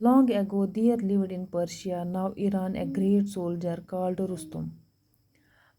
Long ago there lived in Persia, now Iran, a great soldier called Rustum.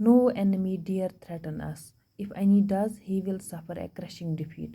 No enemy dare threaten us. If any does, he will suffer a crushing defeat.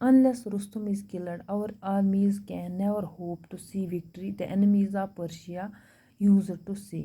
Unless Rustum is killed, our armies can never hope to see victory, the enemies of Persia used to say.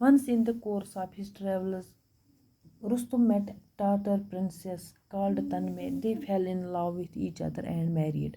Once in the course of his travels, Rustum met Tatar princess called Tanmay. They fell in love with each other and married.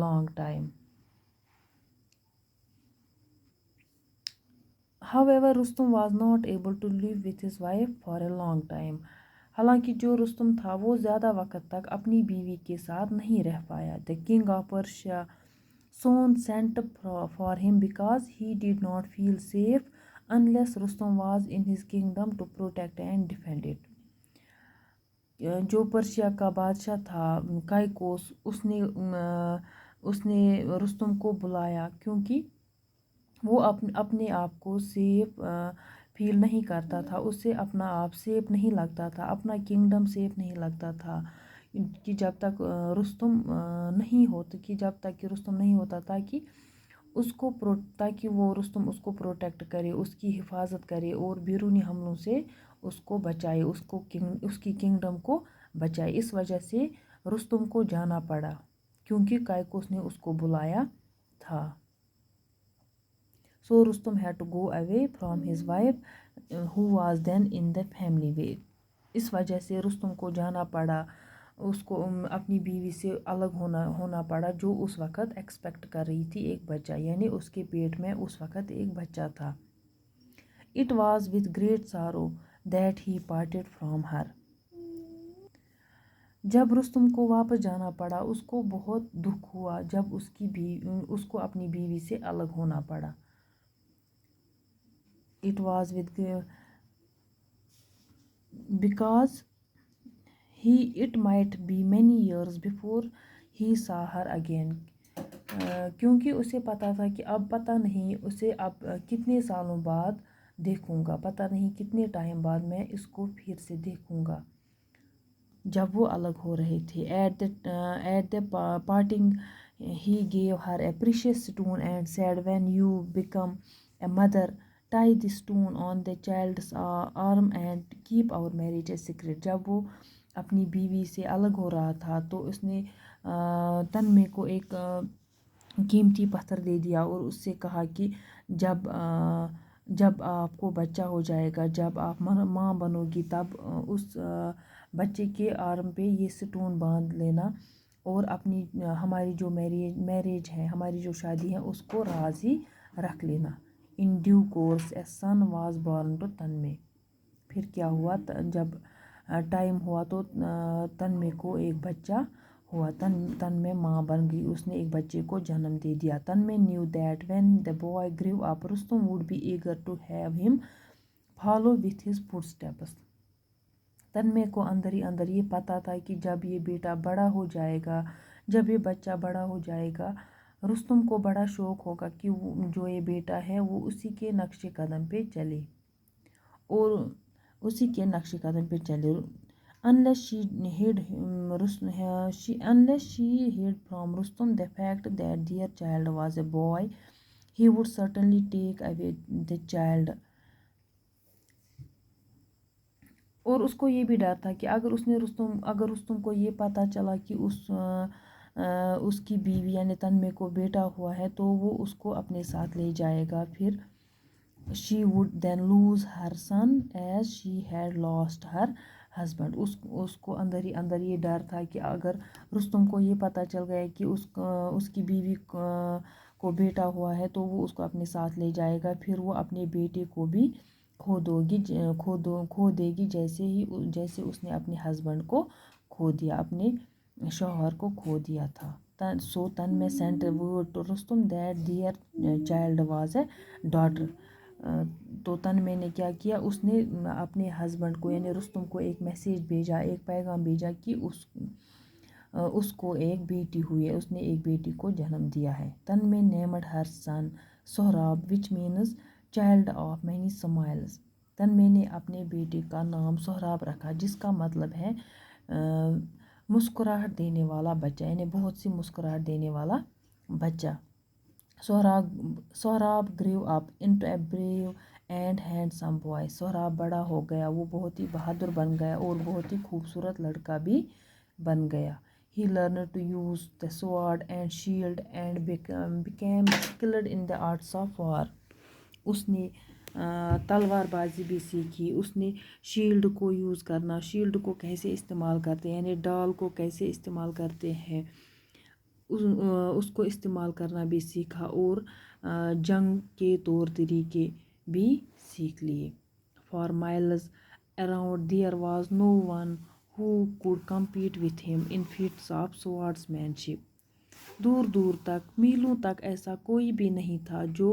long time. However, Rustum was not able to live with his wife for a long time. حالانکہ جو رستم تھا وہ زیادہ وقت تک اپنی بیوی کے ساتھ نہیں رہ پایا. The king of Persia soon sent for him because he did not feel safe unless Rustum was in his kingdom to protect and defend it. جو پرشیا کا بادشاہ تھا کائکوس اس نے رستم کو بلایا کیونکہ وہ اپنے آپ کو سیف فیل نہیں کرتا تھا. اسے اپنا آپ سیف نہیں لگتا تھا, اپنا کنگڈم سیف نہیں لگتا تھا کہ جب تک رستم نہیں ہوتا تاکہ وہ رستم اس کو پروٹیکٹ کرے, اس کی حفاظت کرے اور بیرونی حملوں سے اس کو بچائے, اس کی کنگڈم کو بچائے. اس وجہ سے رستم کو جانا پڑا کیونکہ کائکوس نے اس کو بلایا تھا. So Rustum had to go away from his wife who was then in the family way. اس وجہ سے رستم کو جانا پڑا, اس کو اپنی بیوی سے الگ ہونا پڑا جو اس وقت ایکسپیکٹ کر رہی تھی ایک بچہ, یعنی اس کے پیٹ میں اس وقت ایک بچہ تھا. It was with great sorrow that he parted from her. جب رستم کو واپس جانا پڑا اس کو بہت دکھ ہوا جب اس کو اپنی بیوی سے الگ ہونا پڑا. It was with because it might be many years before he saw her again. کیونکہ اسے پتا تھا کہ اب پتہ نہیں اسے اب کتنے سالوں بعد دیکھوں گا, پتہ نہیں کتنے ٹائم بعد میں اس کو پھر سے دیکھوں گا جب وہ الگ ہو رہے تھے. At the parting he gave her a precious stone and said, when you become a mother, tie the stone on the child's arm and keep our marriage a secret. جب وہ اپنی بیوی سے الگ ہو رہا تھا تو اس نے تنمے کو ایک قیمتی پتھر دے دیا اور اس سے کہا کہ جب آپ کو بچہ ہو جائے گا, جب آپ ماں بنو گی, تب اس بچے کے آرم پہ یہ سٹون باندھ لینا اور ہماری جو میریج ہے, ہماری جو شادی ہے اس کو راز ہی رکھ لینا. In due course a son was born to Tanmay. پھر کیا ہوا جب ٹائم ہوا تو تنمے کو ایک بچہ ہوا, تنمے ماں بن گئی, اس نے ایک بچے کو جنم دے دیا. Tanmay knew that when the boy grew up Rustum would be eager to have him follow with his footsteps. Tanmay کو اندر ہی اندر یہ پتا تھا کہ جب یہ بیٹا بڑا ہو جائے گا, جب یہ بچہ بڑا ہو جائے گا, رستم کو بڑا شوق ہوگا کہ جو یہ بیٹا ہے وہ اسی کے نقش قدم پہ چلے اور اسی کے نقش قدم پہ چلے. Unless she hid from Rustum the fact that their child was a boy, he would certainly take away the child. اور اس کو یہ بھی ڈر تھا کہ اگر رستم کو یہ پتہ چلا کہ اس کی بیوی یعنی تنمے کو بیٹا ہوا ہے تو وہ اس کو اپنے ساتھ لے جائے گا. پھر she would then lose her son as she had lost her husband. اس کو اندر ہی اندر یہ ڈر تھا کہ اگر رستم کو یہ پتہ چل گیا کہ اس کی بیوی کو بیٹا ہوا ہے تو وہ اس کو اپنے ساتھ لے جائے گا, پھر وہ اپنے بیٹے کو بھی کھو دے گی جیسے اس نے اپنے ہسبینڈ کو کھو دیا, اپنے شوہر کو کھو دیا تھا. So Tanmay sent a word to Rustum that their child was a daughter. تو تنمے نے کیا کیا, اس نے اپنے ہسبینڈ کو یعنی رستم کو ایک میسیج بھیجا, ایک پیغام بھیجا کہ اس کو ایک بیٹی ہوئی ہے, اس نے ایک بیٹی کو جنم دیا ہے. Tanmay named her son Sohrab which means child of many smiles. Tanmay نے اپنے بیٹے کا نام سہراب رکھا جس کا مطلب ہے مسکراہٹ دینے والا بچہ, یعنی بہت سی مسکراہٹ دینے والا بچہ. Sohrab grew up into a brave and handsome boy. Sohrab بڑا ہو گیا, وہ بہت ہی بہادر بن گیا اور بہت ہی خوبصورت لڑکا بھی بن گیا. He learned to use the sword and shield and became skilled in the arts of war. اس نے تلوار بازی بھی سیکھی, اس نے شیلڈ کو یوز کرنا, شیلڈ کو کیسے استعمال کرتے ہیں یعنی ڈال کو کیسے استعمال کرتے ہیں اس کو استعمال کرنا بھی سیکھا, اور جنگ کے طور طریقے بھی سیکھ لیے. For miles around there was no one who could compete with him in feats of swordsmanship. دور دور تک میلوں تک ایسا کوئی بھی نہیں تھا جو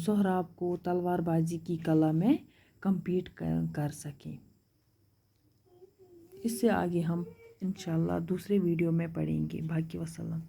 سہراب کو تلوار بازی کی کلا میں کمپیٹ کر سکے. اس سے آگے ہم انشاءاللہ دوسرے ویڈیو میں پڑھیں گے. باقی وسلام.